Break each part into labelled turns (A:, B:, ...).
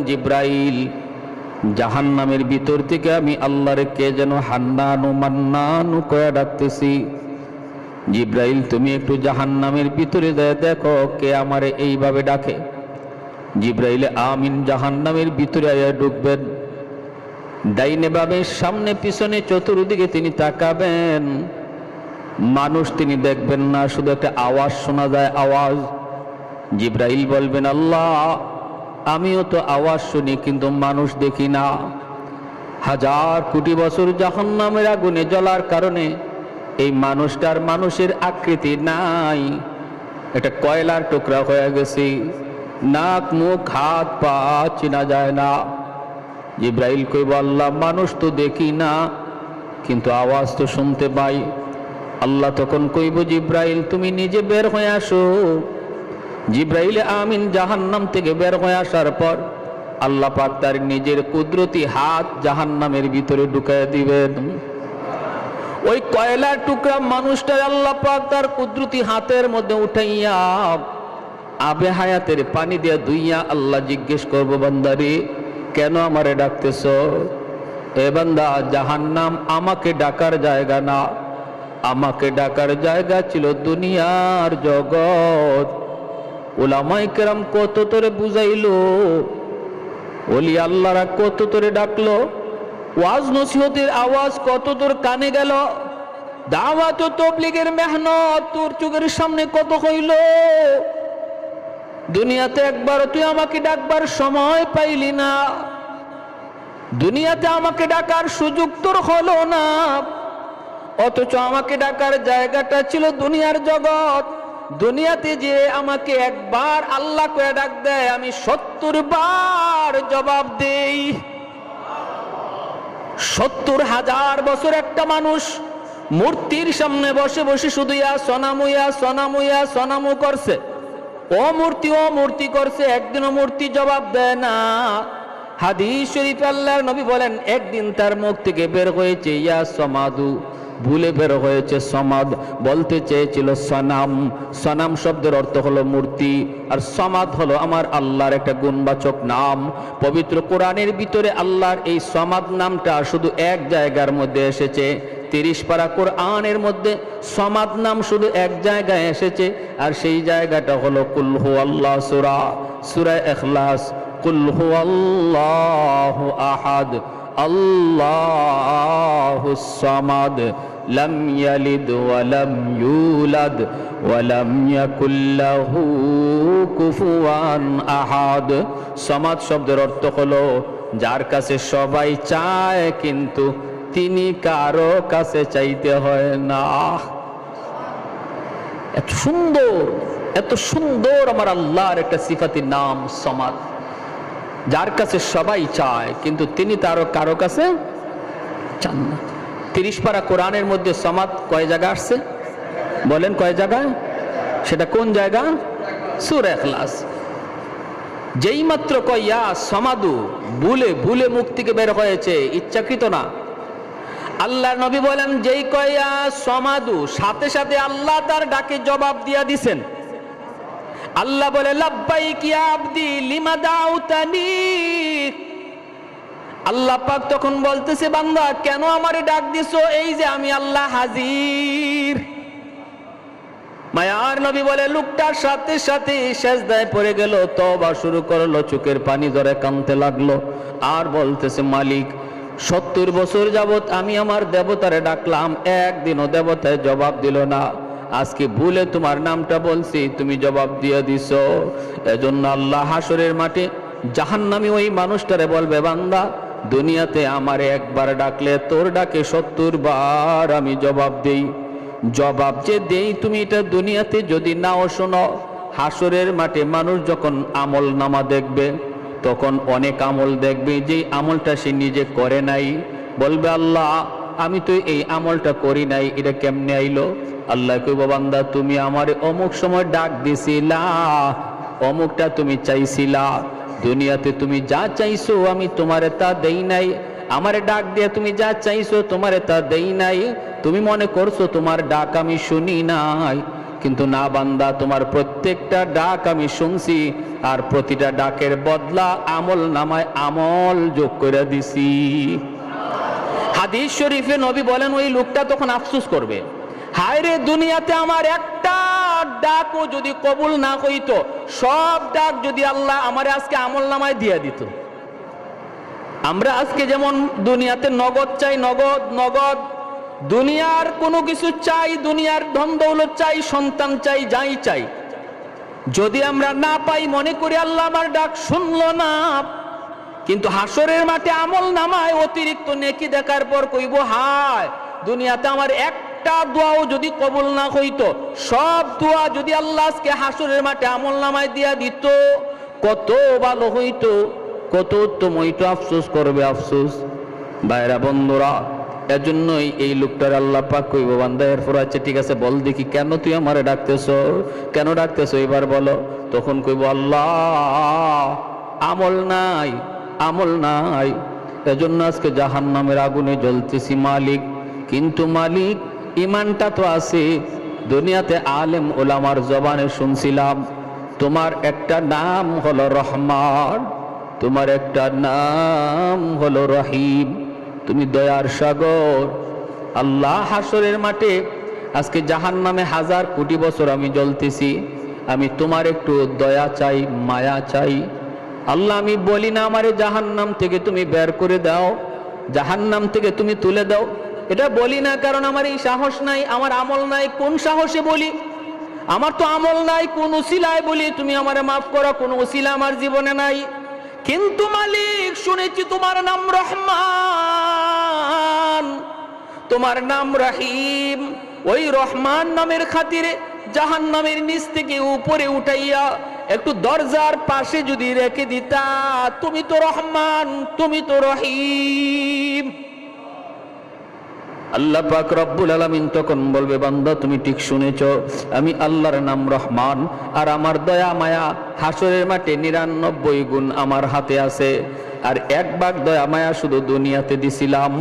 A: জিব্রাইল, জাহান্নামের ভিতর থেকে আমি আল্লাহর কে যেন হান্নানু মান্নানু কয়ে ডাকতেছি। জিব্রাইল, তুমি একটু জাহান্নামের ভিতরে দেখো কে আমারে এইভাবে ডাকে। জিব্রাইল আমিন জাহান্নামের ভিতরে আয়া ঢুকবেন। ডাইনে বামে সামনে পিছনে চতুর্দিকে তিনি তাকাবেন, মানুষ তিনি দেখবেন না, শুধু একটা আওয়াজ শোনা যায়, আওয়াজ। জিব্রাইল বলবেন, আল্লাহ আমিও তো আওয়াজ শুনি কিন্তু মানুষ দেখি না। 1000 কোটি বছর জাহান্নামের আগুনে জ্বলার কারণে এই মানুষটার মানুষের আকৃতি নাই, এটা কয়লার টুকরা হয়ে গেছে, নাক মুখ হাত পা চেনা যায় না। জিব্রাইল কইব, আল্লাহ মানুষ তো দেখি না কিন্তু আওয়াজ তো শুনতে পাই। আল্লাহ তখন কইব, জিব্রাইল তুমি নিজে বের হয়ে আসো। জিব্রাইল আমিন জাহান্নাম থেকে বের হয়ে আসার পর আল্লাহ পাক তার নিজের কুদরতি হাত জাহান্নামের ভিতরে ঢুকায় দিবেন। ওই কয়লার টুকরা মানুষটা আল্লাহ পাক তার কুদরতি হাতের মধ্যে উঠাইয়া আবে হায়াতের পানি দিয়া ধুইয়া আল্লাহ জিজ্ঞেস করব, বান্দারে কেন আমারে ডাকতেছ? এ বান্দা, জাহান্নাম আমাকে ডাকার জায়গা না, আমাকে ডাকার জায়গা ছিল দুনিয়ার জগৎ। উলামায়ে কেরাম কত তোরে বুঝাইলো, ওলি আল্লাহরা কত তোরে ডাকলো, ওয়াজ নসিহতের আওয়াজ কত তোর কানে গেল, দাওয়াত ও তাবলীগের মেহনত তোর চোখের সামনে কত হইল। দুনিয়াতে একবার তুই আমাকে ডাকবার সময় পাইলি না, দুনিয়াতে আমাকে ডাকার সুযোগ তোর হলো না, অথচ আমাকে ডাকার জায়গাটা ছিল দুনিয়ার জগৎ। দুনিয়াতে যে আমাকে একবার আল্লাহ করে ডাক দেয়, আমি 70 বার জবাব দেই। 70,000 বছর একটা মানুষ মূর্তির সামনে বসে বসে শুধু ইয়া সনামু ইয়া সনামু ইয়া সনামু করছে, ও মূর্তি করছে, একদিনও মূর্তি জবাব দেয় না। হাদিস শরীফ আল্লাহর নবী বলেন, একদিন তার মুখ থেকে বের হয়েছে ইয়া সমাদু, ভুলে বের হয়েছে সমাদ, বলতে চেয়েছিল সনাম। সনাম শব্দের অর্থ হলো মূর্তি, আর সমাদ হলো আমার আল্লাহর একটা গুণবাচক নাম। পবিত্র কোরআনের ভিতরে আল্লাহর এই সমাদ নামটা শুধু এক জায়গার মধ্যে এসেছে। 30 পারা কোরআনের মধ্যে সমাদ নাম শুধু এক জায়গায় এসেছে, আর সেই জায়গাটা হলো কুল হুয়াল্লাহ সূরা, সূরা ইখলাস। কুল হুয়াল্লাহু আহাদ আল্লাহুস সামাদ লাম ইয়ালিদ ওয়া লাম ইউলাদ ওয়া লাম ইয়াকুল লাহু কুফুয়ান আহাদ। সামাদ শব্দের অর্থ হলো যার কাছে সবাই চায় কিন্তু তিনি কারো কাছে চাইতে হয় না। এত সুন্দর, এত সুন্দর আমার আল্লাহর একটা সিফাতির নাম সামাদ, যার কাছে সবাই চায় কিন্তু তিনি তারও কারো কাছে চান না। 30 পারা কোরআনের মধ্যে সামাদ কয় জায়গা আসছে বলেন? কয় জায়গায়? সেটা কোন জায়গা? সূরা ইখলাস। যেই মাত্র কয় ইয়া সামাদু, ভুলে ভুলে মুখ থেকে বের হয়েছে, ইচ্ছাকৃত না। আল্লাহর নবী বলেন, যেই কয় ইয়া সামাদু, সাথে সাথে আল্লাহ তার ডাকে জবাব দিয়া দিছেন। আল্লাহ বলে, লাব্বাইক ইয়া আবদি লিমা দাউতানি। আল্লাহ পাক তখন বলতেছে, বান্দা কেন আমারে ডাক দিছো? এই যে আমি আল্লাহ হাজির। মায়ার নবী বলে, লোকটার সাথে সাথে সেজদায় পড়ে গেল, তওবা শুরু করলো, চোখের পানি ধরে কাঁদতে লাগলো, আর বলতেছে, মালিক 70 বছর যাবত আমি আমার দেবতারে ডাকলাম, একদিনও দেবতায় জবাব দিল না। আজকে ভুলে তোমার নামটা বলছি, তুমি জবাব দিয়ে দিছো। এজন্য আল্লাহ হাসরের মাঠে জাহান্নামী ওই মানুষটারে বলবে, বান্দা দুনিয়াতে আমারে একবার ডাকলে তোর ডাকে 70 বার আমি জবাব দেই। জবাব যে দেই তুমি এটা দুনিয়াতে যদি নাও শোনো, হাসরের মাঠে মানুষ যখন আমল নামা দেখবে তখন অনেক আমল দেখবে যে আমলটা সে নিজে করে নাই। বলবে, আল্লাহ আমি তো এই আমলটা করি নাই, এটা কেমনে আইলো? আল্লাহ কইব, বান্দা তুমি আমারে অমুক সময় ডাক দিছিলা, অমুকটা তুমি চাইছিলা, দুনিয়াতে তুমি যা চাইছো আমি তোমারে তা দেই নাই। আমারে ডাক দিয়ে তুমি যা চাইছো তোমারে তা দেই নাই। তুমি মনে করছো তোমার ডাক আমি শুনি নাই, কিন্তু না বান্দা, তোমার প্রত্যেকটা ডাক আমি শুনছি, আর প্রতিটা ডাকের বদলা আমল নামায় আমল যোগ করে দিছি। হাদিস শরীফে নবী বলেন, ওই লোকটা তখন আফসোস করবে, হায় রে দুনিয়াতে আমার একটা ডাকও যদি কবুল না হইতো, সব ডাক যদি আল্লাহ আমার আজকে আমল নামায় দিয়ে দিত। আমরা আজকে যেমন দুনিয়াতে নগদ চাই, নগদ নগদ, দুনিয়ার কোনো কিছু চাই, দুনিয়ার ধন দৌলত চাই, সন্তান চাই, যাই চাই, যদি আমরা না পাই মনে করি আল্লাহ আমার ডাক শুনলো না। কিন্তু হাসরের মাঠে আমল নামায় অতিরিক্ত নেকি দেখার পর কইব, হায় দুনিয়াতে আমার একটা দোয়াও যদি কবুল না হইতো, সব দোয়া যদি আল্লাহ আজকে হাসরের মাঠে আমল নামায় দিয়া দিত, কত ভালো হইতো, কত উত্তম হইতো। আফসোস করবে, আফসোস। ভাইরা বন্ধুরা, এজন্যই এই লোকটার আল্লাহ পাক কইব, বান্দা এরপর আছে ঠিক আছে, বল দেখি কেন তুই আমারে ডাকতেছ, কেন ডাকতেছ এবার বলো। তখন কইব, আল্লাহ আমল নাই, আমল নাই, এজন্য আজকে জাহান্নামের আগুনে জ্বলতেছি মালিক। কিন্তু মালিক ইমানটা তো আছে। দুনিয়াতে আলেম ওলামার জবানে শুনছিলাম, তোমার একটা নাম হলো রহমান, তোমার একটা নাম হলো রহিম, তুমি দয়ার সাগর। আল্লাহ হাসরের মাঠে আজকে জাহান্নামে হাজার কোটি বছর আমি জ্বলতেছি, আমি তোমার একটু দয়া চাই, মায়া চাই। আল্লাহ আমি বলি না আমারে জাহান্নাম থেকে তুমি বের করে দাও, জাহান্নাম থেকে তুমি তুলে দাও, এটা বলি না, কারণ আমার এই সাহস নাই, আমার আমল নাই। কোন সাহসে বলি? আমার তো আমল নাই, কোন উসিলায় বলি তুমি আমারে মাফ করো, কোন উসিলা আমার জীবনে নাই। কিন্তু মালিক শুনেছি তোমার নাম রহমান, তোমার নাম রহিম, ওই রহমান নামের খাতিরে জাহান্নামের নিচ থেকে উপরে উঠাইয়া একটু দরজার পাশে যদি রেখে দিতা, তুমি তো রহমান, তুমি তো রহিম। আল্লাহ পাক রব্বুল আলামিন তখন বলবে, বান্দা তুমি ঠিক শুনেছো, আমি আল্লাহর নাম রহমান, আর আমার দয়া মায়া হাসরের মাঠে 99 গুণ আমার হাতে আছে। আর 1 ভাগ দয়া মায়া শুধু দুনিয়াতে দিছিলাম,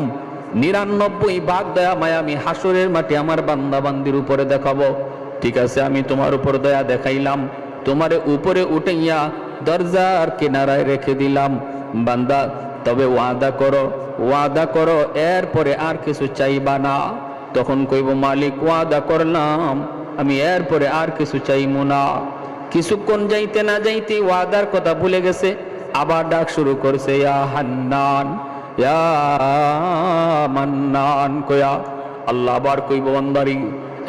A: 99 ভাগ দয়া মায়া আমি হাসরের মাঠে আমার বান্দা বান্দির উপরে দেখাবো। ঠিক আছে, আমি তোমার উপর দয়া দেখাইলাম, তোমারে উপরে উঠাইয়া দরজার কিনারায় রেখে দিলাম। বান্দা তবে ওয়াদা করো, ওয়াদা করো এরপরে আর কিছু চাইবা না। তখন কইব, মালিক ওয়াদা করলাম, আমি এরপরে আর কিছু চাইবো না। কিছুক্ষণ যাইতে না যাইতে ওয়াদার কথা ভুলে গেছে, আবার ডাক শুরু করছে, ইয়া হান্নান, ইয়া মান্নান কয়া। আল্লাহ আবার কইব, বান্দারি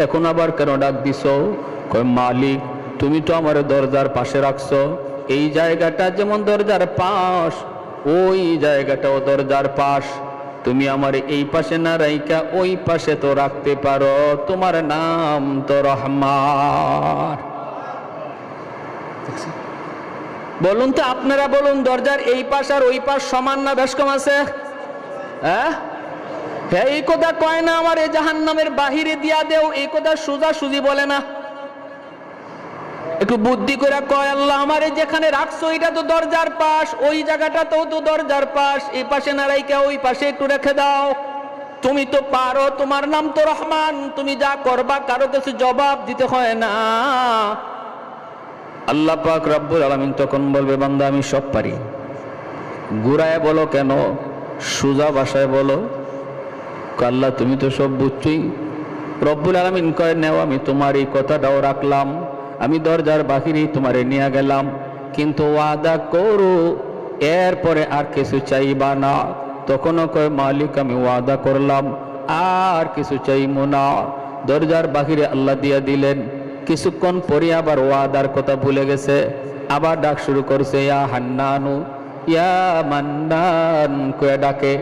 A: এখন আবার কেন ডাক দিছো? কয়, মালিক তুমি তো আমার দরজার পাশে রাখছো, এই জায়গাটা যেমন দরজার পাশ, ওই জায়গাটাও দরজার পাশ, তুমি আমার এই পাশে না রাইকা ওই পাশে তো রাখতে পারো, তোমার নাম তো রহমান। বলুন তো, আপনারা বলুন, দরজার এই পাশ আর ওই পাশ সমান না বেশ কম আছে? হ্যাঁ, এই কথা কয় না আমার এই জাহান্নামের বাহিরে দিয়া দেও, এই কথা সোজা সুজি বলে না, একটু বুদ্ধি করে কয়, আল্লাহ আমারে যেখানে রাখছো এটা তো দরজার পাশ, ওই জায়গাটাতেও তো দরজার পাশ, এই পাশে না রাইকা ওই পাশে একটু রেখে দাও, তুমি তো পারো, তোমার নাম তো রহমান, তুমি যা করবা কারো কাছে জবাব দিতে হয় না। আল্লাহ পাক রব্বুল আলামিন তখন বলবে, বান্দা আমি সব পারি, ঘুরায় বলো কেন, সোজা ভাষায় বলো। আল্লাহ তুমি তো সব বুঝছই। রব্বুল আলামিন কয়, নেও আমি তোমার এই কথাটাও রাখলাম, আমি দরজার বাহিরেই তোমারে নিয়ে গেলাম, কিন্তু ওয়াদা করো এরপরে আর কিছু চাইবা না। তখনও কয়, মালিক আমি ওয়াদা করলাম, আর কিছু চাইবো না। দরজার বাহিরে আল্লাহ দিয়া দিলেন। কিছুক্ষণ পরে আবার ওয়াদার কথা ভুলে গেছে, আবার ডাক শুরু করছে, ইয়া হান্নানু, ইয়া মান্নান কয়ে ডাকে।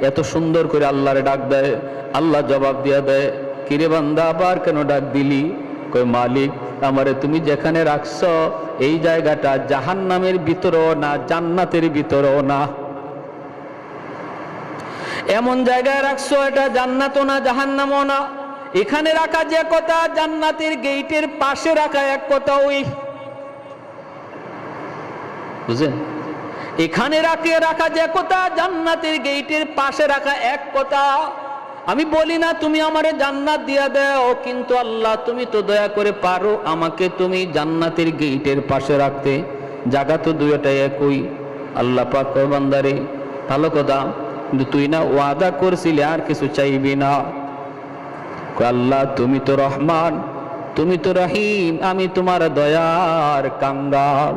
A: এত সুন্দর করে আল্লাহরে ডাক দেয়, আল্লাহ জবাব দিয়া দেয়, কিরে বান্দা আবার কেন ডাক দিলি? কই, মালিক আমারে তুমি যেখানে রাখছো এই জায়গাটা জাহান্নামের ভিতরও না, জান্নাতের ভিতরও না, এমন জায়গায় রাখছো এটা জান্নাতও না জাহান্নামও না। এখানে রাখা যে কথা, জান্নাতের গেটের পাশে রাখা এক কথা, ওই বুঝেন, এখানে রাখা যে কথা, জান্নাতের গেটের পাশে রাখা এক কথা। আমি বলি না তুমি আমারে জান্নাত দিয়া দাও, কিন্তু আল্লাহ তুমি তো দয়া করে পারো আমাকে তুমি জান্নাতের গেটের পাশে রাখতে, জায়গা তো দুইটাই একই। আল্লাহ পাক কয় বান্দারে ভালো কথা, কিন্তু তুই না ওয়াদা করছিলি আর কিছু চাইবি না। কয় আল্লাহ তুমি তো রহমান, তুমি তো রহিম, আমি তোমার দয়ার কাঙ্গাল,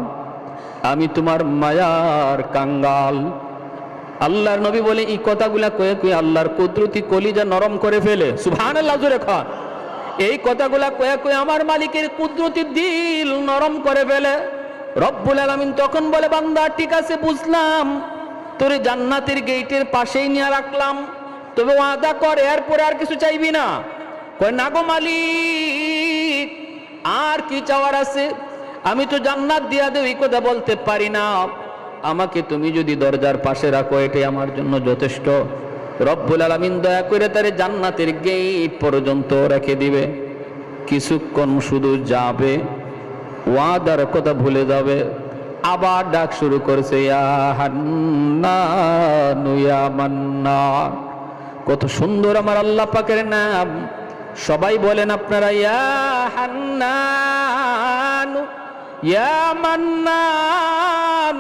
A: আমি তোমার মায়ার কাঙ্গাল। আল্লাহর নবী বলে এই কথাগুলা কয়ে কয়ে আল্লাহর কুদরতি কলিজা নরম করে ফেলে। সুবহানাল্লাহ জোরে খান। এই কথাগুলা কয়ে কয়ে আমার মালিকের কুদরতি দিল নরম করে ফেলে। রব্বুল আলামিন তখন বলে বান্দা ঠিক আছে বুঝলাম, তোরে জান্নাতের গেটের পাশেই নিয়ে রাখলাম, তবে ওয়াদা কর এরপরে আর কিছু চাইবি না। কয় না গো মালিক, আর কি চাওয়ার আছে? আমি তো জান্নাত দিয়া দেব এই কথা বলতে পারি না, আমাকে তুমি যদি দরজার পাশে রাখো এটাই আমার জন্য যথেষ্ট। রব্বুল আলামিন দয়া করে তারে জান্নাতের গেট পর্যন্ত রেখে দিবে। কিছুক্ষণ শুধু যাবে, ওয়াদার কথা ভুলে যাবে, আবার ডাক শুরু করছে ইয়া হান্নানু ইয়া মান্নান। কত সুন্দর আমার আল্লাহ পাকের নাম। সবাই বলেন আপনারা ইয়া হান্নান ইয়া মান্নান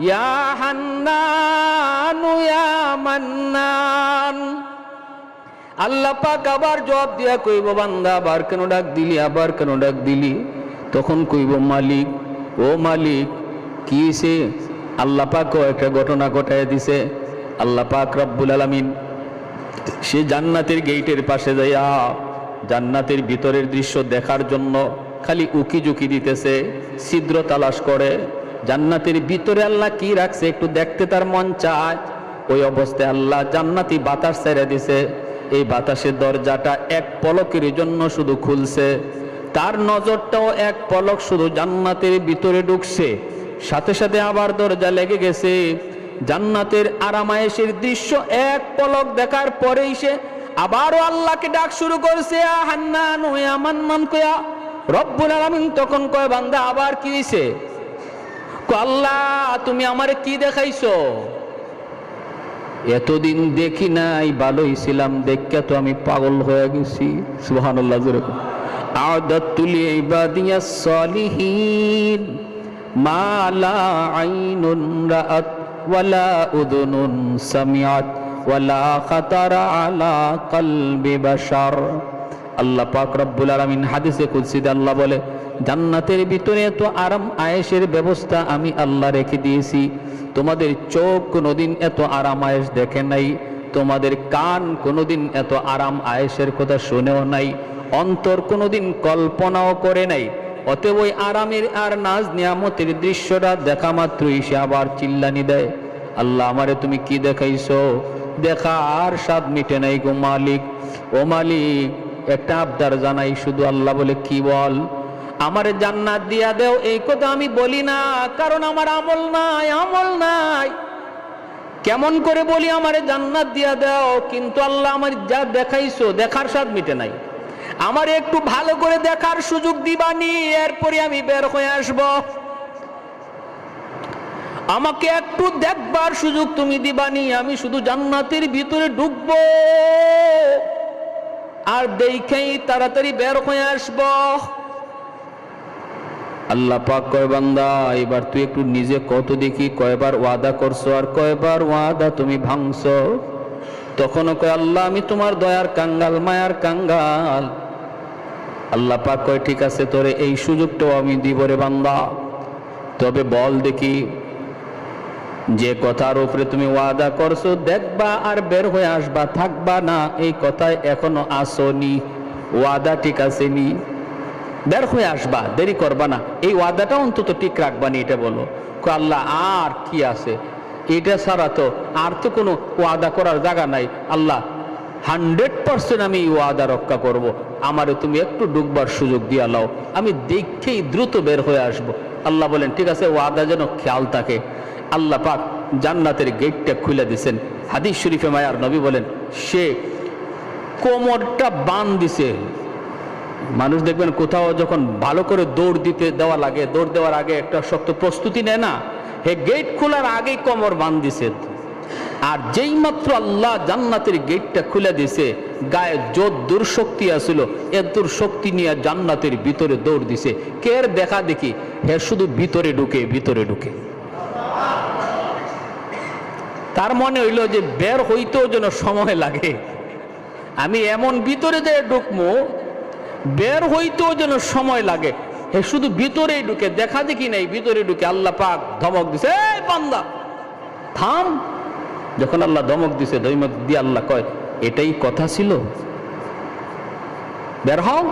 A: ইয়া হান্নান ইয়া মান্নান। আল্লাহ পাক আবার জবাব দিয়া কইব বান্দা আবার কেন ডাক দিলি, আবার কেন ডাক দিলি? তখন কইব মালিক, ও মালিক কি সে? আল্লাহ পাক একটা ঘটনা ঘটায় দিছে। আল্লাহ পাক রব্বুল আলামিন সে জান্নাতের গেটের পাশে যাইয়া জান্নাতের ভিতরের দৃশ্য দেখার জন্য খালি উকি ঝুঁকি দিতেছে, ছিদ্র তালাশ করে। জান্নাতের ভিতরে আল্লাহ কি রাখছে একটু দেখতে তার মন চায়। ওই অবস্থায় আল্লাহ জান্নাতি বাতাস ছেড়ে দিছে। এই বাতাসের দরজাটা এক পলকের জন্য শুধু খুলছে, তার নজরটাও এক পলক শুধু জান্নাতের ভিতরে ঢুকছে, সাথে সাথে আবার দরজা লেগে গেছে। জান্নাতের আরামায়েশের দৃশ্য এক পলক দেখার পরেই সে আবারও আল্লাহকে ডাক শুরু করছে ইয়া হান্নান ইয়া মান্নান কয়া। রব্বুল আলামিন তখন কয় বান্দা আবার কি হইছে? কয় আল্লাহ তুমি আমারে কি দেখাইছো? এতদিন দেখি নাই, ভালোই ছিলাম, দেখে তো আমি পাগল হয়ে গেছি। সুবহানাল্লাহ জোরে কও। আ'দাতুল ইবাদিয়াস সালিহিন মা লা আইনুন রাআত ওয়ালা উযুনুন সামিআত ওয়ালা খাতারা আলা কলবি বাশার। আল্লাহ পাক রব্বুল আলামিন হাদিসে কুদসিতে আল্লাহ বলে জান্নাতের ভিতরে এত আরাম আয়েশের ব্যবস্থা আমি আল্লাহ রেখে দিয়েছি, তোমাদের চোখ কোনোদিন এত আরাম আয়েশ দেখে নাই, তোমাদের কান কোনোদিন এত আরাম আয়েশের কথা শুনেও নাই, অন্তর কোনোদিন কল্পনাও করে নাই। অতএব ওই আরামের আর নাজ নিয়ামতের দৃশ্যটা দেখা মাত্রই সে আবার চিল্লানি দেয়, আল্লাহ আমারে তুমি কি দেখাইছো? দেখা আর স্বাদ মিটে নাই গো মালিক। ও মালিক একটা আবদার জানাই শুধু। আল্লাহ বলে কি বল? আমারে জান্নাত দিয়া দেও এই কথা আমি বলি না, কারণ আমার আমল নাই, আমল নাই। কেমন করে বলি আমারে জান্নাত দিয়া দাও, কিন্তু আল্লাহ আমার যা দেখাইছো দেখার স্বাদ মিটে নাই, আমার একটু ভালো করে দেখার সুযোগ দিবানি, এরপরে আমি বের হয়ে আসব। আমাকে একটু দেখবার সুযোগ তুমি দিবানি, আমি শুধু জান্নাতের ভিতরে ঢুকবো আর দেখেই তাড়াতাড়ি বের হয়ে আসব। আল্লাহ পাক কয় বান্দা এবার তুই একটু নিজে কত দেখি কয়বার ওয়াদা করছো আর কয়বার ওয়াদা তুমি ভাঙছো? তখনও কয় আল্লাহ আমি তোমার দয়ার কাঙ্গাল, মায়ার কাঙ্গাল। আল্লাহ পাক কয় ঠিক আছে তোরে এই সুযোগটাও আমি দিব রে বান্দা, তবে বল দেখি যে কথার উপরে তুমি ওয়াদা করছো দেখবা আর বের হয়ে আসবা, থাকবা না, এই কথায় এখনো আসনি, ওয়াদা ঠিক আছে নি? বের হয়ে আসবা, দেরি করবা না, এই ওয়াদাটা অন্তত ঠিক রাখবা নি, এটা বলো। আল্লাহ আর কি আছে, এটা ছাড়া তো আর তো কোনো ওয়াদা করার জায়গা নাই। আল্লাহ 100% আমি এই ওয়াদা রক্ষা করব, আমারে তুমি একটু ডুববার সুযোগ দিয়া লাও, আমি দেখেই দ্রুত বের হয়ে আসব। আল্লাহ বলেন ঠিক আছে, ওয়াদা যেন খেয়াল থাকে। আল্লাহ পাক জান্নাতের গেটটা খুলে দিছেন। হাদিস শরীফে মায়ার নবী বলেন সে কোমরটা বান দিছে। মানুষ দেখবেন কোথাও যখন ভালো করে দৌড় দিতে দেওয়া লাগে, দৌড় দেওয়ার আগে একটা শক্ত প্রস্তুতি নেয় না, হে গেট খোলার আগেই কোমর বান দিছে। আর যেই মাত্র আল্লাহ জান্নাতের গেটটা খুলে দিছে, গায়ে যত দুর্শক্তি আসিল এ দুর্শক্তি নিয়ে জান্নাতের ভিতরে দৌড় দিছে। কের দেখা দেখি হে শুধু ভিতরে ঢুকে ভিতরে ঢুকে। তার মনে হইল যে বের হইতেও যেন সময় লাগে, আমি এমন ভিতরে যে ঢুকবো বের হইতেও যেন সময় লাগে, হে শুধু ভিতরেই ঢুকে, দেখা দেখি নাই ভিতরে ঢুকে। আল্লাহ পাক ধমক দিছে, এই বান্দা থাম। যখন আল্লাহ ধমক দিছে, ধমক দিয়ে আল্লাহ কয় এটাই কথা ছিল, বের হও।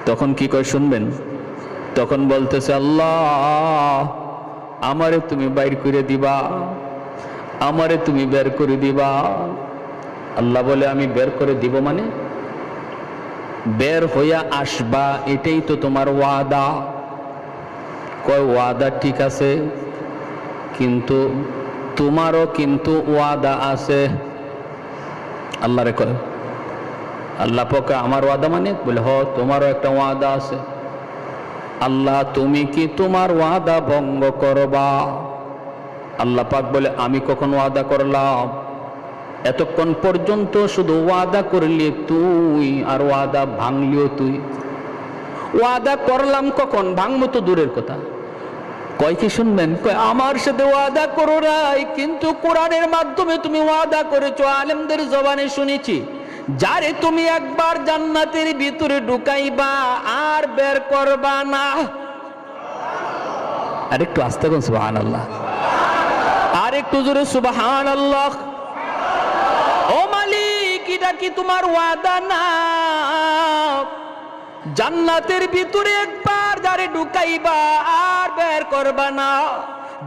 A: তখন কি কয় শুনবেন? তখন বলতেছে আল্লাহ আমারে তুমি বাইর করে দিবা, আমারে তুমি বের করে দিবা। আল্লাহ বলে আমি বের করে দিব মানে? বের হইয়া আসবা এটাই তো তোমার ওয়াদা। কয় ওয়াদা ঠিক আছে, কিন্তু তোমারও কিন্তু ওয়াদা আছে। আল্লাহরে কয়, আল্লাহ পাক আমার ওয়াদা মানে? বলে হ তোমারও একটা ওয়াদা আছে। আল্লাহ তুমি কি তোমার ওয়াদা ভঙ্গ করবা? আল্লাহ পাক বলে আমি কখন ওয়াদা করলাম? এতক্ষণ পর্যন্ত শুধু ওয়াদা করলি তুই, আর ওয়াদা ভাঙলিও তুই। ওয়াদা করলাম কখন, ভাঙবো তো দূরের কথা। কয় কি শুনবেন? কয় আমার সাথে ওয়াদা করো নাই, কিন্তু কোরআনের মাধ্যমে তুমি ওয়াদা করেছো, আলেমদের জবানে শুনেছি, যারে তুমি একবার জান্নাতের ভিতরে ঢুকাইবা আর বের করবা না। আর একটু আস্তে কোন সুবহানাল্লাহ, আর একটু জোরে সুবহানাল্লাহ। ও মালিক এটা কি তোমার ওয়াদা না? জান্নাতের ভিতরে একবার যারে ঢুকাইবা আর বের করবা না।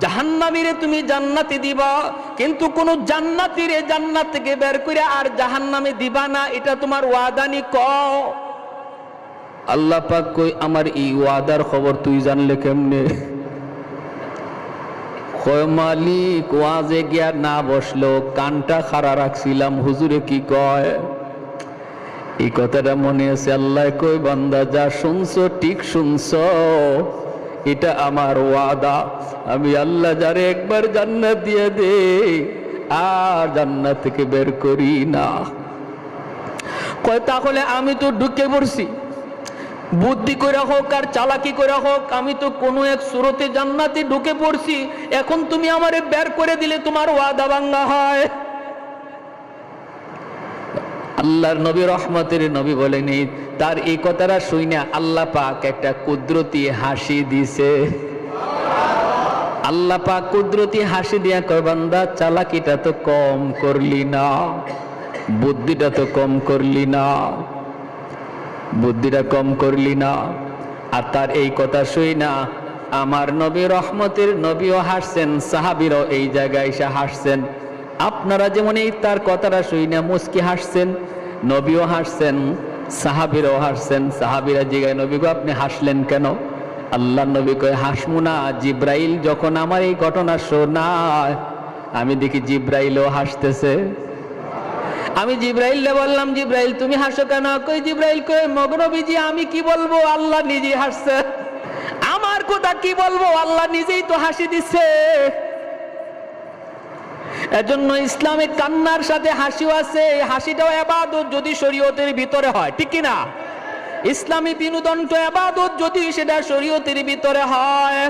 A: জাহান্নামীরে তুমি জান্নাতে দিবা, কিন্তু কোন জান্নাতীরে জান্নাত থেকে বের করে আর জাহান্নামে দিবা না, এটা তোমার ওয়াদা নি? কও। আল্লাহ পাক কই আমার এই ওয়াদার খবর তুই জানলে কেমনে? কয় মালিক ওয়াজে গিয়া না বসলো, কানটা খাড়া রাখছিলাম, হুজুরে কি কয় এই কথাটা মনে আছে। আল্লাহ কই বান্দা যা শুনছো ঠিক শুনছো, এটা আমার ওয়াদা। আমি আল্লাহ যারে একবার জান্নাত দিয়ে দে আর জান্নাত থেকে বের করি না। কয় তাহলে আমি তো ঢুকে পড়ছি, বুদ্ধি করে হোক আর চালাকি করে হোক আমি তো কোনো এক সুরতে জান্নাতে ঢুকে পড়ছি, এখন তুমি আমারে বের করে দিলে তোমার ওয়াদা ভাঙা হয়? আল্লাহর নবী রহমতের নবী বলেনি, তার এই কথাটা শুনে আল্লাহ পাক একটা কুদরতি হাসি দিছে। আল্লাহ পাক কুদরতি হাসি দিয়া কয় বান্দা চালাকিটা তো কম করলি না, বুদ্ধিটা তো কম করলি না, বুদ্ধিটা কম করলি না। আর তার এই কথা শুই না আমার নবী রহমতের নবীও হাসছেন, সাহাবীরাও এই জায়গায় এসে হাসছেন। আপনারা যেমন এই তার কথাটা শুই না মুস্কি হাসছেন, নবীও হাসছেন, সাহাবীরাও হাসছেন। সাহাবীরা জিজ্ঞাসা নবী গো আপনি হাসলেন কেন? আল্লাহ নবী কয় হাসমু না, জিব্রাইল যখন আমার এই ঘটনা শোনায় আমি দেখি জিব্রাইলও হাসতেছে। আমি জিব্রাইলকে বললাম জিব্রাইল তুমি হাসো কেন? কই জিব্রাইল কই মগনবীজি আমি কি বলবো, আল্লাহ নিজেই হাসছে। আমার কথা কি বলবো, আল্লাহ নিজেই তো হাসি দিচ্ছে। এজন্য ইসলামে কান্নার সাথে হাসিও আছে, হাসিটাও ইবাদত যদি শরীয়তের ভিতরে হয়, ঠিক কি না? ইসলামী বিনোদন তো ইবাদত যদি সেটা শরীয়তের ভিতরে হয়।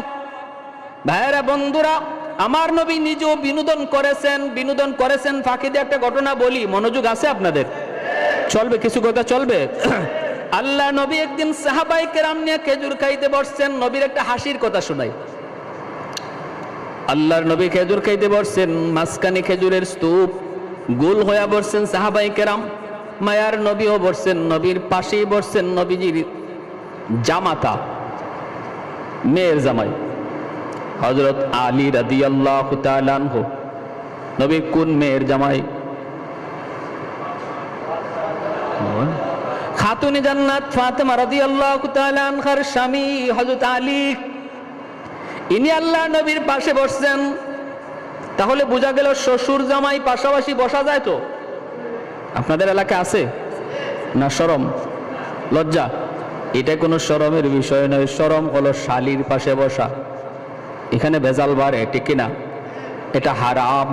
A: ভাইরা বন্ধুরা, আমার নবী নিজেও বিনোদন করেছেন। ফাঁকিতে একটা ঘটনা বলি, মনোযোগ আছে আপনাদের? চলবে কিছু কথা চলবে? আল্লাহ নবী একদিন সাহাবায়ে কেরাম নিয়ে খেজুর খাইতে বসছেন, নবীর একটা হাসির কথা শোনাই। আল্লাহর নবী খেজুর খাইতে বসছেন, মাঝখানে খেজুরের স্তূপ, গোল হয়ে বসছেন সাহাবায়ে কেরাম। মায়ার নবীও বসছেন, নবীর পাশেই বসছেন নবীজির জামাতা, মেয়ের জামাই হযরত আলী রাদিয়াল্লাহু তাআলা আনহু। নবীর কোন মেয়ের জামাই? খাতুনে জান্নাত ফাতেমা রাদিয়াল্লাহু তাআলা আনহার স্বামী হযরত আলী, ইনি আল্লাহ নবীর পাশে বসছেন। তাহলে বোঝা গেল শ্বশুর জামাই পাশাপাশি বসা যায় তো? আপনাদের এলাকায় আছে না? শরম লজ্জা এটা কোনো শরমের বিষয় নয়। শরম হলো শালীর পাশে বসা, এখানে ভেজাল বাড়ে, ঠিক কিনা? এটা হারাম।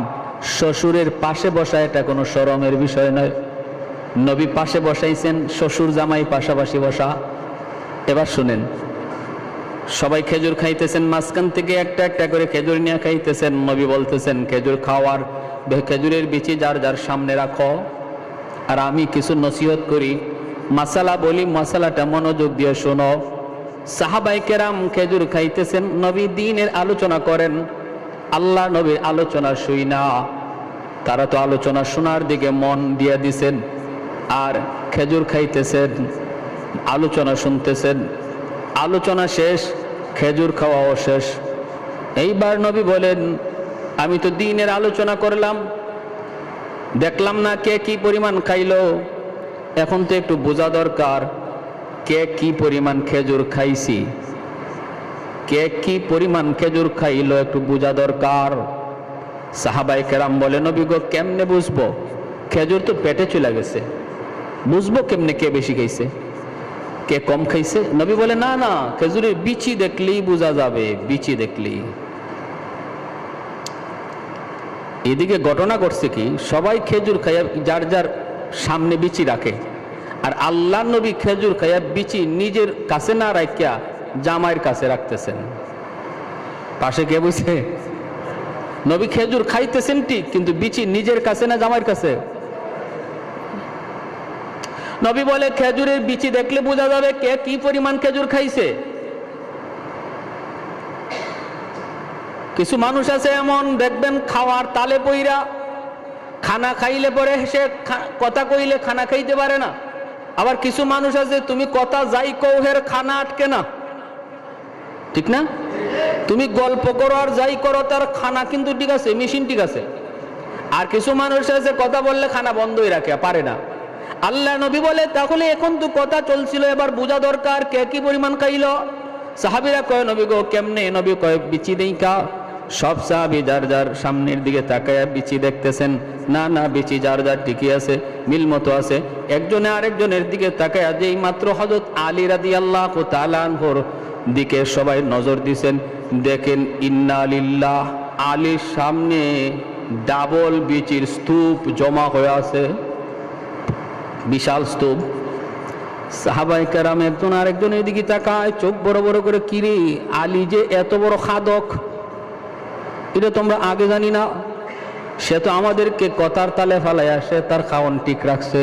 A: শ্বশুরের পাশে বসা এটা কোনো শরমের বিষয় নয়। নবী পাশে বসাইছেন, শ্বশুর জামাই পাশাপাশি বসা। এবার শুনেন, সবাই খেজুর খাইতেছেন, মাঝখান থেকে একটা একটা করে খেজুর নিয়ে খাইতেছেন। নবী বলতেছেন খেজুর খাওয়ার, খেজুরের বিচি যার যার সামনে রাখো। আর আমি কিছু নসিহত করি, মাসালা বলি, মাসালাটা মনোযোগ দিয়ে শোনো। সাহাবায়ে কেরাম খেজুর খাইতেছেন, নবী দ্বীনের আলোচনা করেন। আল্লাহ নবীর আলোচনা শুই না, তারা তো আলোচনা শোনার দিকে মন দিয়ে দিছেন আর খেজুর খাইতেছেন, আলোচনা শুনতেছেন। আলোচনা শেষ, খেজুর খাওয়াও শেষ। এইবার নবী বলেন, আমি তো দ্বীনের আলোচনা করলাম, দেখলাম না কে কি পরিমাণ খাইলো। এখন তো একটু বোঝা দরকার কে কি পরিমাণ খেজুর খাইছি, কে কি পরিমাণ খেজুর খাইলো একটু বোঝা দরকার। সাহাবায়ে কেরাম বলে, নবী গো কেমনে বুঝবো? খেজুর তো পেটে চলে গেছে, বুঝবো কেমনে কে বেশি খাইছে কে কম খাইছে? নবী বলে, না না, খেজুরের বিচি দেখলেই বোঝা যাবে, বিচি দেখলেই। এদিকে ঘটনা করছে কি, সবাই খেজুর খাইয়া যার যার সামনে বিচি রাখে, আর আল্লাহ নবী খেজুর খাইয়া বিচি নিজের কাছে না রাখিয়া জামাইয়ের কাছে রাখতেছেন। পাশে কে বুঝছে? নবী খেজুর খাইতেছেন ঠিক, কিন্তু বিচি নিজের কাছে না জামাইয়ের কাছে। নবী বলে, খেজুরের বিচি দেখলে বোঝা যাবে কে কি পরিমাণ খেজুর খাইছে। কিছু মানুষ আছে এমন, দেখবেন খাওয়ার তালে পইরা, খানা খাইলে পরে সে কথা কইলে খানা খাইতে পারে না। আবার কিছু মানুষ আছে তুমি কথা যাই কও হের খানা আটকে না, ঠিক না? তুমি গল্প করো আর যাই করো তার খানা কিন্তু ঠিক আছে, মেশিন ঠিক আছে। আর কিছু মানুষ আছে কথা বললে খানা বন্ধই রাখে, পারে না। আল্লাহ নবী বলে, তাহলে এখন তো কথা চলছিল, এবার বোঝা দরকার কে কি পরিমাণ খাইলো। সাহাবীরা কয়, নবী গো কেমনে? নবী কয়, বিচি দেইকা। সব সাহাবী যার যার সামনের দিকে তাকায়া বিচি দেখতেছেন। না না, বিচি যার যার ঠিকই আছে, মিল মতো আছে। একজনে আরেকজনের দিকে তাকায়া, যেই মাত্র হযরত আলী রাদিয়াল্লাহু তাআলা আনহুর দিকে সবাই নজর দিছেন, দেখেন ইন্না লিল্লাহ, আলীর সামনে ডাবল বিচির স্তূপ জমা হয়ে আছে, বিশাল স্তূপ। সাহাবায়ে কেরাম একজন আরেকজনের দিকে তাকায়, চোখ বড় বড় করে, কিরে আলী যে এত বড় খাদক, এটা তোমরা আগে জানি না? সে তো আমাদেরকে কথার তালে ফালাইয়া সে তার খাওয়ান ঠিক রাখছে।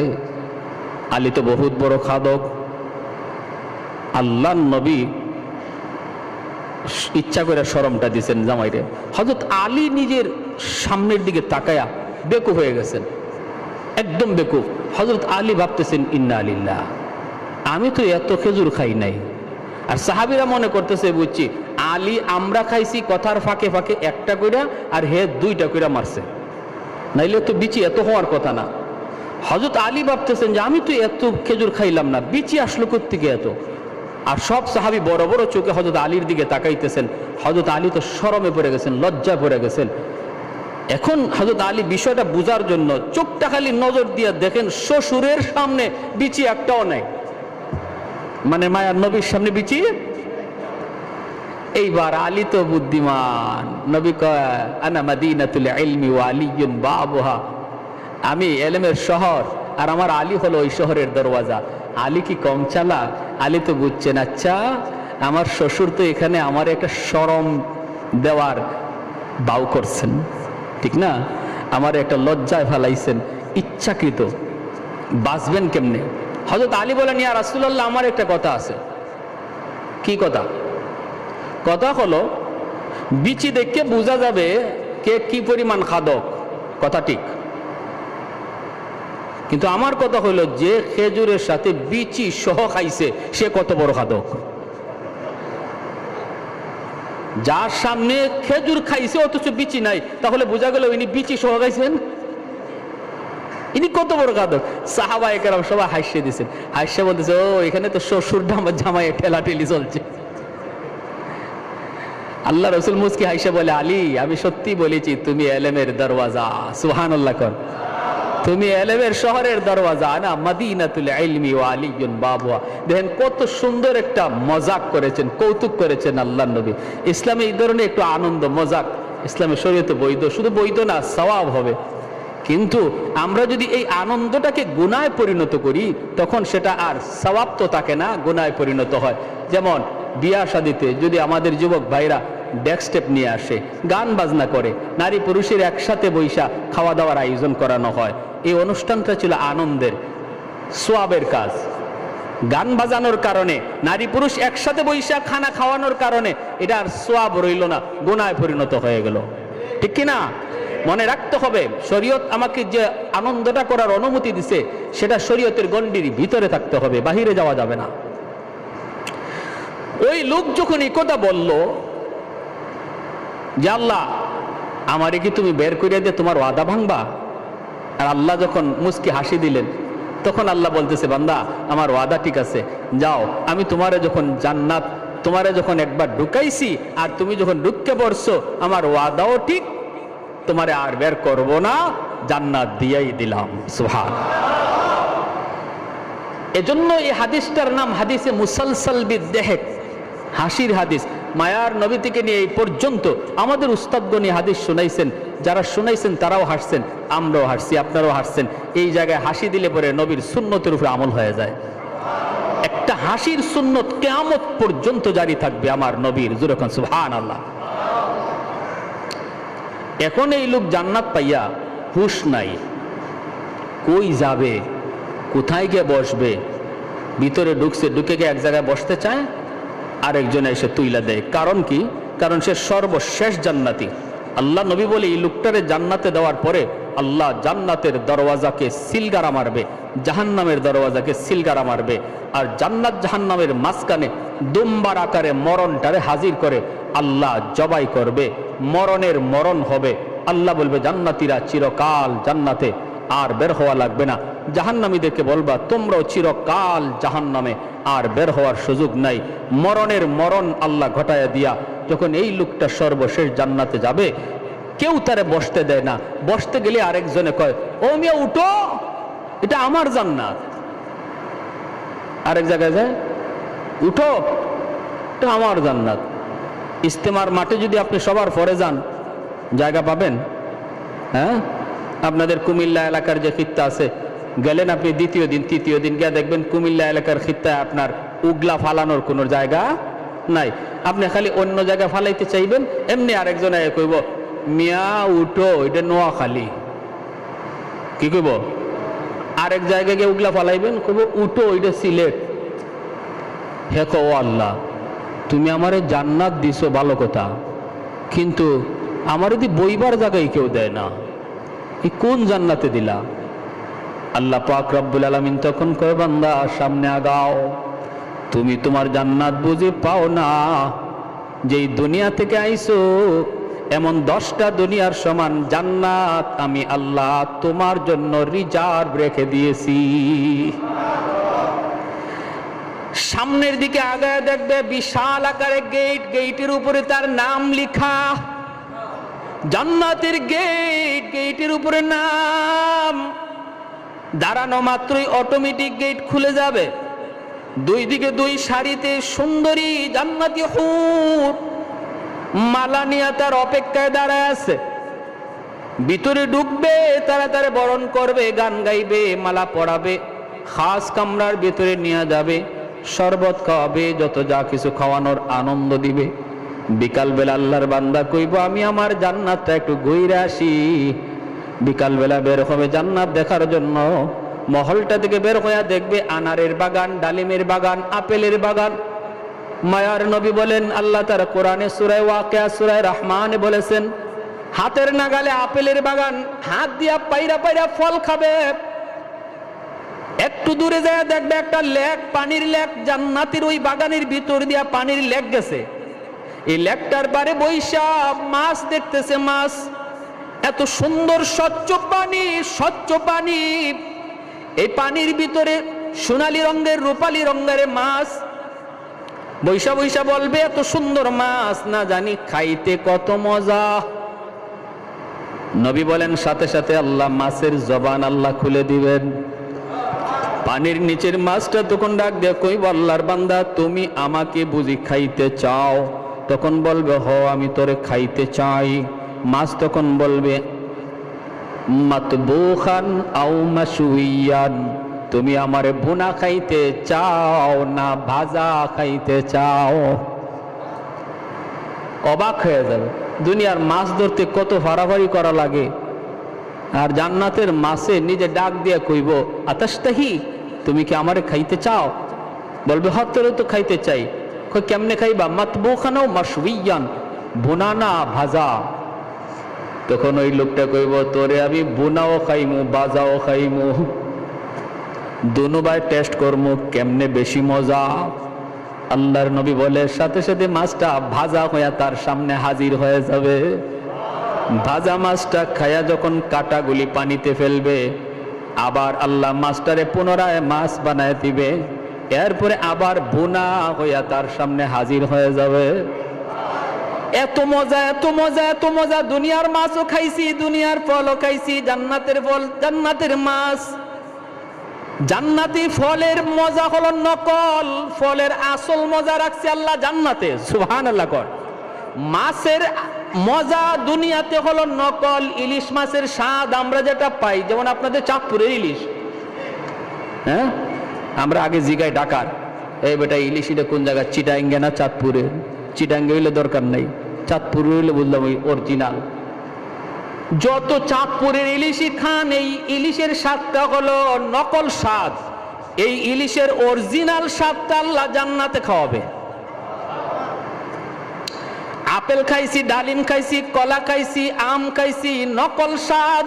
A: আলী তো বহুত বড় খাদক। আল্লাহর নবী ইচ্ছা করে শরমটা দিছেন জামাইরে। হযরত আলী নিজের সামনের দিকে তাকায়া বেকুব হয়ে গেছেন, একদম বেকুব। হযরত আলী ভাবতেছেন, ইন্না লিল্লাহ, আমি তো এত খেজুর খাই নাই। আর সাহাবীরা মনে করতেছে, বুঝছি আলী আমরা খাইছি কথার ফাঁকে ফাঁকে একটা কইরা, আর হে দুইটা কইরা মারছে, নাইলে তো বিচি এত হওয়ার কথা না। হযরত আলী ভাবতেছেন যে আমি তো এত খেজুর খাইলাম না, বিচি আসলো কোত্থেকে এত? আর সব সাহাবী বড় বড় চোখে হযরত আলীর দিকে তাকাইতেছেন। হযরত আলী তো শরমে পড়ে গেছেন, লজ্জায় পড়ে গেছেন। এখন হযরত আলী বিষয়টা বুঝার জন্য চোখটা খালি নজর দিয়ে দেখেন শ্বশুরের সামনে বিচি একটাও নাই, মানে মায়ার নবীর সামনে বিচি। এইবার আলী তো বুদ্ধিমান, নবী কয়, আনা মাদিনাতুল ইলমি ওয়া আলিয়্যুন বাবুহা, আমি ইলমের শহর আর আমার আলী হলো ওই শহরের দরওয়াজা। আলী কি কম চালাক? আলী তো বুঝছেন, আচ্ছা আমার শ্বশুর তো এখানে আমার একটা শরম দেওয়ার বাউ করছেন, ঠিক না? আমার একটা লজ্জায় ফেলাইছেন, ইচ্ছাকৃত। বাঁচবেন কেমনে? হযরত আলী বলেন, ইয়া রাসূলুল্লাহ, আমার একটা কথা আছে। কি কথা? কথা হলো বিচি দেখে বোঝা যাবে কে কি পরিমাণ খাদক, কথা ঠিক। কিন্তু আমার কথা হলো, যে খেজুরের সাথে বিচি সহ খাইছে সে কত বড় খাদক। যার সামনে খেজুর খাইছে অথচ বিচি নাই, তাহলে বোঝা গেল ইনি বিচি সহ খাইছেন, ইনি কত বড় খাদক। সাহাবায়ে কেরাম সবাই হাসিয়ে দিয়েছেন, হাসিয়ে বলতেছে, ও এখানে তো শ্বশুর জামাই ঠেলাঠেলি চলছে। আল্লাহ রাসূল মুস্কি হাসিয়ে বলে, আলী আমি সত্যি বলেছি তুমি ইলমের দরওয়াজা। সুবহানাল্লাহ কর। তুমি ইলমের শহরের দরওয়াজা, না মাদিনাতুল ইলমি ওয়া আলিয়্যুন বাবুহা। দেখেন কত সুন্দর একটা মজাক করেছেন, কৌতুক করেছেন আল্লাহর নবী। ইসলামে এই ধরনের একটু আনন্দ মজাক ইসলামের শরীয়তে বৈধ, শুধু বৈধ না, সওয়াব হবে। কিন্তু আমরা যদি এই আনন্দটাকে গুনায় পরিণত করি তখন সেটা আর সওয়াব তো থাকে না, গুনায় পরিণত হয়। যেমন বিয়া শাদিতে যদি আমাদের যুবক ভাইরা ডেক স্টেপ নিয়ে আসে, গান বাজনা করে, নারী পুরুষের একসাথে বৈশা খাওয়া দাওয়ার আয়োজন করানো হয়, এই অনুষ্ঠানটা ছিল আনন্দের, সোয়াবের কাজ। গান বাজানোর কারণে, নারী পুরুষ একসাথে বৈশা খানা খাওয়ানোর কারণে এটা আর সোয়াব রইল না, গুনায় পরিণত হয়ে গেল। ঠিক কিনা? মনে রাখতে হবে, শরীয়ত আমাকে যে আনন্দটা করার অনুমতি দিছে সেটা শরীয়তের গণ্ডির ভিতরে থাকতে হবে, বাহিরে যাওয়া যাবে না। ওই লোক যখন এই কথা বলল যে আল্লাহ আমারে কি তুমি বের করিয়া দিয়ে তোমার ওয়াদা ভাঙবা? আর আল্লাহ যখন মুস্কি হাসি দিলেন তখন আল্লাহ বলতেছে, বান্দা আমার ওয়াদা ঠিক আছে, যাও, আমি তোমারে যখন জান্নাত, তোমারে যখন একবার ঢুকাইছি আর তুমি যখন ঢুকতে পড়ছো, আমার ওয়াদাও ঠিক, তোমারে আর বের করব না, জান্নাত দিয়াই দিলাম। সুবহানাল্লাহ। এজন্য এই হাদিসটার নাম হাদিসে মুসালসাল বিদ্দেহেক, হাসির হাদিস। মায়ার নবী থেকে নিয়ে এই পর্যন্ত আমাদের উস্তাদগণ এই হাদিস শুনাইছেন, যারা শুনাইছেন তারাও হাসছেন, আমরাও হাসছি, আপনারাও হাসছেন। এই জায়গায় হাসি দিলে পরে নবীর সুন্নতের উপরে আমল হয়ে যায়। একটা হাসির সুন্নত কিয়ামত পর্যন্ত জারি থাকবে আমার নবীর। জোরে কোন সুবহানাল্লাহ। এখন এই লোক জান্নাত পাইয়া হুশ নাই, কই যাবে, কোথায় গিয়ে বসবে? ভিতরে ঢুকছে, ঢুকে গিয়ে এক জায়গায় বসতে চায়, আরেকজন এসে তুইলা দেয়। কারণ কি? কারণ সে সর্বশেষ জান্নাতি। আল্লাহ নবী বলে এই লোকটারে জান্নাতে দেওয়ার পরে আল্লাহ জান্নাতের দরওয়াজাকে সিলগারা মারবে, জাহান্নামের দরওয়াজাকে সিলগারা মারবে, আর জান্নাত জাহান্নামের মাঝখানে দুম্বার আকারে মরণটারে হাজির করে আল্লাহ জবাই করবে, মরণের মরণ হবে। আল্লাহ বলবে জান্নাতীরা চিরকাল জান্নাতে, আর বের হওয়া লাগবে না। জাহান্নামীদেরকে বলবা তোমরাও চিরকাল জাহান্নামে, আর বের হওয়ার সুযোগ নাই। মরণের মরণ আল্লাহ ঘটায়া দিয়া যখন এই লোকটা সর্বশেষ জান্নাতে যাবে, কেউ তারে বসতে দেয় না। বসতে গেলে আরেকজনে কয়, ও মিয়া উঠো, এটা আমার জান্নাত। আরেক জায়গায় যায়, উঠো, এটা আমার জান্নাত। ইস্তেমার মাঠে যদি আপনি সবার পরে যান, জায়গা পাবেন? হ্যাঁ, আপনাদের কুমিল্লা এলাকার যে খিত্তা আছে, গেলেন আপনি দ্বিতীয় দিন তৃতীয় দিন গিয়ে দেখবেন কুমিল্লা এলাকার খিত্তায় আপনার উগলা ফালানোর কোনো জায়গা নাই। আপনি খালি অন্য জায়গায় ফালাইতে চাইবেন, এমনি আরেকজন কইব, মিয়া উঠো, এটা নোয়াখালী। কি কইব? আরেক জায়গায় গিয়ে উগলা ফালাইবেন, কইব উঠো, এটা সিলেট। হে কো আল্লাহ, তুমি আমারে জান্নাত দিছো ভালো কথা, কিন্তু আমার যদি বইবার জায়গায় কেউ দেয় না, এই কোন জান্নাতে দিলা? আল্লাহ পাক রব্বুল আলামিন তখন কয়, বান্দা সামনে আগাও, তুমি তোমার জান্নাত বুঝে পাও না। যেই দুনিয়া থেকে আইছো এমন 10টা দুনিয়ার সমান জান্নাত আমি আল্লাহ তোমার জন্য রিজার্ভ রেখে দিয়েছি। সামনের দিকে আগায় দেখবে বিশাল আকারে গেট, গেটের উপরে তার নাম লেখা, জান্নাতের গেট, গেটের উপরে নাম। দাঁড়ানো মাত্রই অটোমেটিক গেট খুলে যাবে। দুই দিকে দুই সারিতে সুন্দরী জান্নাতি হুর মালা নিয়ে তার অপেক্ষায় দাঁড়ায় আছে। ভিতরে ঢুকবে, তাড়াতাড়ি বরণ করবে, গান গাইবে, মালা পরাবে, খাস কামরার ভিতরে নিয়ে যাবে, শরবত খাওয়াবে, যত যা কিছু খাওয়ানোর আনন্দ দিবে। বিকালবেলা আল্লাহর বান্দা কইব, আমি আমার জান্নাতটা একটু ঘুরে আসি। বিকালবেলা বের হবে জান্নাত দেখার জন্য। মহলটা থেকে বের হয়ে দেখবে আনারের বাগান, ডালিমের বাগান, আপেলের বাগান। মায়ার নবী বলেন, আল্লাহ তার কোরআনে সূরা ওয়াকিয়া সূরা রহমানে বলেছেন, হাতের নাগালে আপেলের বাগান, হাত দিয়া পাইরা পাইরা ফল খাবে। একটু দূরে যায় দেখবে একটা লেক, পানির লেক, জান্নাতের ওই বাগানের ভিতর দিয়া পানির লেক গেছে। এই লেকটার পারে বৈশা মাছ দেখতেছে, মাছ এত সুন্দর স্বচ্ছ পানি, স্বচ্ছ পানি। এই পানির ভিতরে সোনালী রঙের, রূপালী রঙের মাছ। বৈশা বৈশা বলবে, এত সুন্দর মাছ, না জানি খাইতে কত মজা। নবী বলেন, সাথে সাথে আল্লাহ মাছের জবান আল্লাহ খুলে দিবেন। পানির নিচের মাছটা তখন ডাক দিয়ে কইব, আল্লাহর বান্দা তুমি আমাকে বুঝি খাইতে চাও? তখন বলবে, হ আমি তোরে খাইতে চাই। মাছ তখন বলবে মাতবুখান আও মাশউইয়ান, তুমি আমারে ভুনা খাইতে চাও না ভাজা খাইতে চাও? অবাক হয়ে যাবে। দুনিয়ার মাছ ধরতে কত ফাড়াফাড়ি করা লাগে, আর জান্নাতের মাছে নিজে ডাক দিয়ে কইব আতাশতাহি, তুমি কি আমারে খাইতে চাও? বলবে হতরে তো খাইতে চাই। কই কেমনে খাইবা? মাতবুখান আও মাশউইয়ান, ভুনা না ভাজা। তখন ওই লোকটা কইব তোরে আমি বুনাও খাইমু বাজাও খাইমু, দুনুবাই টেস্ট করমু কেমনে বেশি মজা। আল্লাহর নবী বলে সাথে সাথে মাছটা ভাজা হইয়া তার সামনে হাজির হয়ে যাবে। ভাজা মাছটা খায়া যখন কাটাগুলি পানিতে ফেলবে, আবার আল্লাহ মাছটারে পুনরায় মাছ বানায় দিবে, এরপরে আবার বুনা হইয়া তার সামনে হাজির হয়ে যাবে। এত মজা, এত মজা, এত মজা। দুনিয়ার মাছও খাইছি, দুনিয়ার ফলও খাইছি, জান্নাতের ফল, জান্নাতের মাছ। জান্নাতি ফলের মজা হলো নকল, ফলের আসল মজা রাখছে আল্লাহ জান্নাতে। সুবহানাল্লাহ কর। মাছের মজা দুনিয়াতে হলো নকল। ইলিশ মাছের স্বাদ আমরা যেটা পাই, যেমন আপনাদের চাঁদপুরের ইলিশ, হ্যাঁ, আমরা আগে জিগাই ঢাকার, এই বেটা ইলিশ এটা কোন জায়গা, চিটাঙ্গে না চাঁদপুরের? চিটাঙ্গে হইলে দরকার নাই, চাঁদপুর হইলে বুঝলাম ওই অরিজিনাল। যত চাঁদপুরের ইলিশই খান, এই ইলিশের স্বাদটা হলো নকল স্বাদ। এই ইলিশের অরিজিনাল স্বাদটা আল্লাহ জান্নাতে খাওয়াবে। আপেল খাইছি, ডালিম খাইছি, কলা খাইছি, আম খাইছি, নকল স্বাদ।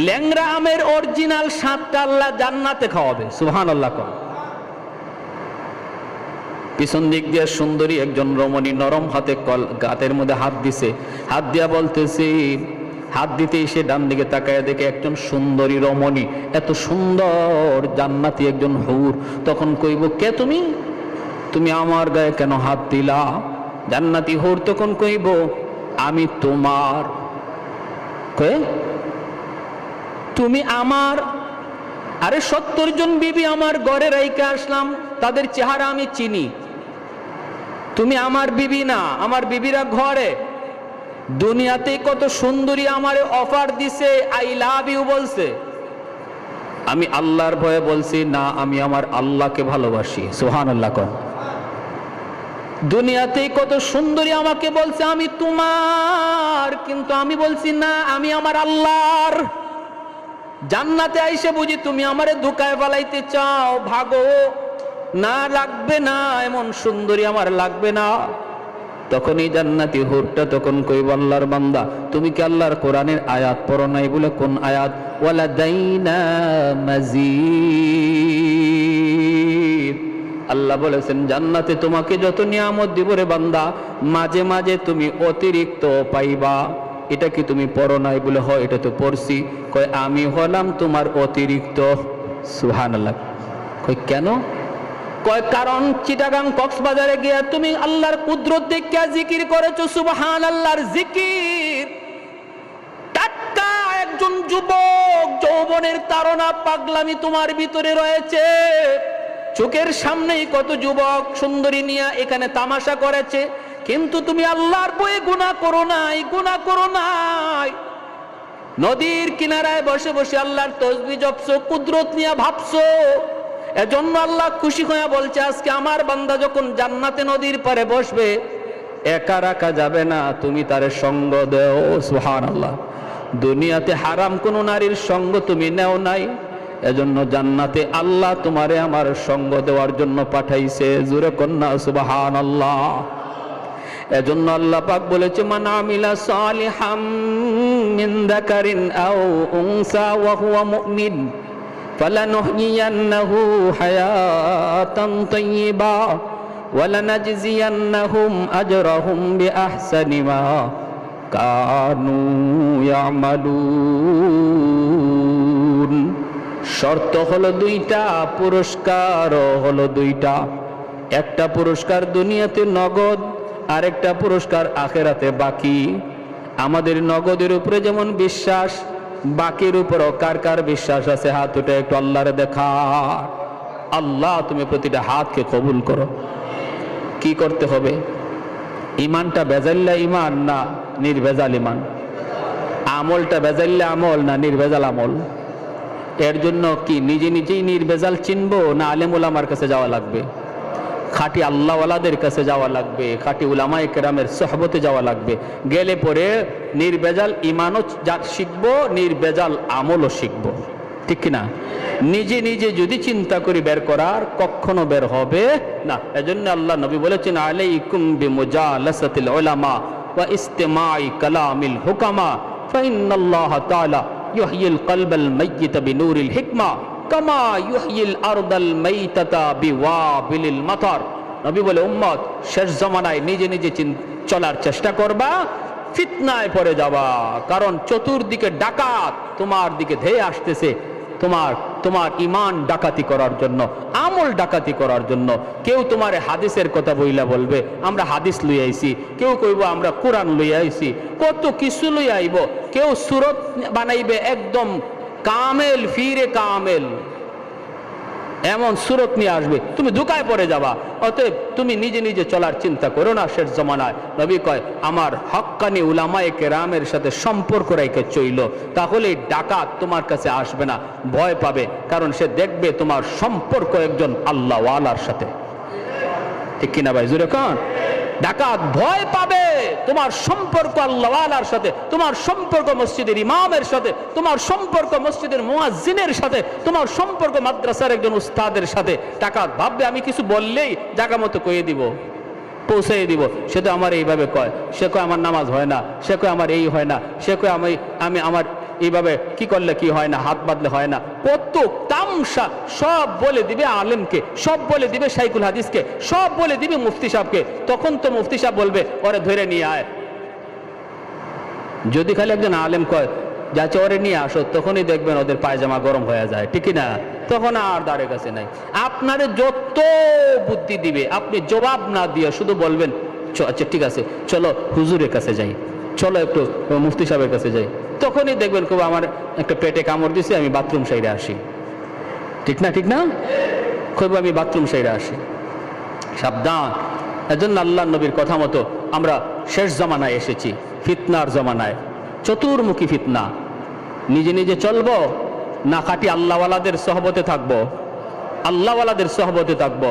A: ল্যাংড়া আমের অরিজিনাল স্বাদটা আল্লাহ জান্নাতে খাওয়াবে। সুবহানাল্লাহ। পিছন দিক দিয়ে সুন্দরী একজন রমণী নরম হাতে গাতের মধ্যে হাত দিছে, হাত দিয়া বলতেছে, হাত দিতেই সে ডান দিকে তাকায় দেখে একজন সুন্দরী রমণী, এত সুন্দর জান্নাতি একজন হুর। তখন কইব কে তুমি? তুমি আমার গায়ে কেন হাত দিলা? জান্নাতি হুর তখন কইব আমি তোমার। কে? তুমি আমার? আরে 70 জন বিবি আমার ঘরে রাইখা আসলাম, তাদের চেহারা আমি চিনি। তুমি আমার বিবি না, আমার বিবিরা ঘরে। দুনিয়াতে কত সুন্দরী আমারে অফার দিছে, আই লাভ ইউ বলছে। আমি আল্লাহর ভয়ে বলছি না, আমি আমার আল্লাহকে ভালোবাসি। সুবহানাল্লাহ কোন। দুনিয়াতে কত সুন্দরী আমাকে বলছে আমি তোমার, কিন্তু আমি বলছি না, আমি আমার আল্লাহর। জান্নাতে আইসে বুঝি তুমি আমারে ধোঁকায় ফেলাইতে চাও, ভাগো না, লাগবে না, এমন সুন্দরী আমার লাগবে না। তখন এই জান্নাতি হুরটা তখন কইব আল্লাহর বান্দা, তুমি কি আল্লাহর কোরআনের আয়াত পড়ো নাই? বলে কোন আয়াত? ওয়ালাদাইনা মাজিদ। আল্লাহ বলেছেন জান্নাতে তোমাকে যত নিয়ামত দিব রে বান্দা, মাঝে মাঝে তুমি অতিরিক্ত পাইবা। এটা কি তুমি পড়ো নাই? বলে হয়, এটা তো পড়ছি। কয় আমি হলাম তোমার অতিরিক্ত। সুবহানাল্লাহ। কয় কেন? কয় কারণ চিটাগাং কক্সবাজারে গিয়া তুমি আল্লাহর কুদরত দেখিয়া জিকির করেছো, সুবহানাল্লাহর জিকির। টাটকা একজন যুবক, যৌবনের তাড়না পাগলামি তোমার ভিতরে রয়েছে। চোখের সামনেই কত যুবক সুন্দরী নিয়ে এখানে তামাশা করেছে, কিন্তু তুমি আল্লাহর ভয়ে গুনাহ করো নাই, গুনাহ করো নাই। নদীর কিনারায় বসে বসে আল্লাহর তসবিহ জপছো, কুদরত নিয়ে ভাবছো। এজন্য আল্লাহ খুশি হয়ে বলছে আজকে আমার বান্দা যখন জান্নাতে নদীর পারে বসবে, একা রাখা যাবে না, তুমি তারে সঙ্গ দেও। সুবহানাল্লাহ। দুনিয়াতে হারাম কোন নারীর সঙ্গ তুমি নেও নাই, এজন্য জান্নাতে আল্লাহ তোমারে আমার সঙ্গ দেওয়ার জন্য পাঠাইছে। জোরে কন্যা সুবহানাল্লাহ। এজন্য আল্লাহ পাক বলেছে মান আমিলা সালিহাম মিন যাকারিন আও উনসা ওয়া হুয়া মুমিন فلنحيينه حياة طيبة ولنجزينهم أجرهم بأحسن ما كانوا يعملون। শর্ত হলো দুইটা, পুরস্কার হলো দুইটা। একটা পুরস্কার দুনিয়াতে নগদ, আরেকটা পুরস্কার আখিরাতে বাকি। আমাদের নগদের উপরে যেমন বিশ্বাস, বাকির উপরও কার কার বিশ্বাস আছে? হাত উঠে একটু আল্লাহরে দেখা। আল্লাহ তুমি প্রতিটা হাতকে কবুল করো। কি করতে হবে? ইমানটা বেজাল্লা ইমান না, নির্ভেজাল ইমান। আমলটা ভেজাইলে আমল না নির্ভেজাল আমল? এর জন্য কি নিজে নিজেই নির্ভেজাল চিনবো, না আলেম উলামার কাছে যাওয়া লাগবে? খাঁটি আল্লাহওয়ালাদের কাছে যাওয়া লাগবে, খাঁটি উলামায়ে কেরামের সোহবতে যাওয়া লাগবে। গেলে পরে নির্ভেজাল ইমানও শিখবো, নির্ভেজাল আমলও শিখবো, ঠিক কিনা? নিজে নিজে যদি চিন্তা করি বের করার, কখনো বের হবে না। এজন্য আল্লাহ নবী বলেছেন, আলাইকুম বিমুজালাসাতিল উলামা ওয়া ইস্তিমাই কালামিল হুকামা ফাইন্নাল্লাহ তাআলা ইউহয়িল কলবাল মাইয়িতা বিনূরিল হিকমা কামা ইউহয়িল আরদাল মাইতাতা বিওয়াবিলিল মাতার। নবী বলে, উম্মত শেষ জামানায় নিজে নিজে চলার চেষ্টা করবা, ফিতনায় পড়ে যাবা। কারণ চতুর্দিকে ডাকাত তোমার দিকে ধেয়ে আসতেছে, তোমার ইমান ডাকাতি করার জন্য, আমল ডাকাতি করার জন্য। কেউ তোমার হাদিসের কথা বইলা বলবে আমরা হাদিস লই আইছি, কেউ কইব আমরা কোরআন লই আইছি, কত কিছু লই আইব। কেউ সুরত বানাইবে একদম কামেল, ফিরে কামেল, এমন সুরত নিয়ে আসবে, তুমি ধোঁকায় পড়ে যাবা। অতএব তুমি নিজে নিজে চলার চিন্তা করো না। শেষ জমানায় নবী কয়, আমার হক্কানি উলামায়ে কেরামের সাথে সম্পর্ক রেখে চইল, তাহলে ডাকাত তোমার কাছে আসবে না, ভয় পাবে। কারণ সে দেখবে তোমার সম্পর্ক একজন আল্লাহওয়ালার সাথে, ঠিক কিনা ভাই? জোরে কোন? ডাকাত ভয় পাবে তোমার সম্পর্ক আল্লাহওয়ালার সাথে, তোমার সম্পর্ক মসজিদের ইমামের সাথে, তোমার সম্পর্ক মসজিদের মুয়াজ্জিনের সাথে, তোমার সম্পর্ক মাদ্রাসার একজন উস্তাদের সাথে। ডাকাত ভাববে আমি কিছু বললেই জায়গা মতো কয়ে দিব, পৌঁছে দিব। সে তো আমার এইভাবে কয়, সে কয় আমার নামাজ হয় না, সে কয় আমার এই হয় না, সে কয় আমি আমার এইভাবে কি করলে কি হয় না, হাত বাঁধলে হয় না, কত তামসা সব বলে দিবে আলেমকে, সব বলে দিবে শাইখুল হাদিসকে, সব বলে দিবে মুফতি সাহেবকে। তখন তো মুফতি সাহেব বলবে ওরে ধরে নিয়ে আয়। যদি খালি একজন আলেম কয় যাচ্ছে ওরে নিয়ে আসো, তখনই দেখবেন ওদের পায়জামা গরম হয়ে যায়, ঠিক না? তখন আর দাঁড়ে কাছে নাই। আপনারে যত বুদ্ধি দিবে, আপনি জবাব না দিয়ে শুধু বলবেন আচ্ছা ঠিক আছে চলো হুজুরের কাছে যাই, চলো একটু মুফতি সাহেবের কাছে যাই, তখনই দেখবেন খুব আমার একটা পেটে কামড় দিছে, আমি বাথরুম সাইডে আসি, ঠিক না? ঠিক না? খুব আমি বাথরুম সাইডে আসি। সাবধান। এজন্য আল্লাহ নবীর কথা মতো আমরা শেষ জমানায় এসেছি, ফিতনার জমানায়, চতুর্মুখী ফিতনা। নিজে নিজে চলবো না খাঁটি আল্লাহওয়ালাদের সহবতে থাকবো? আল্লাহওয়ালাদের সহবতে থাকবো।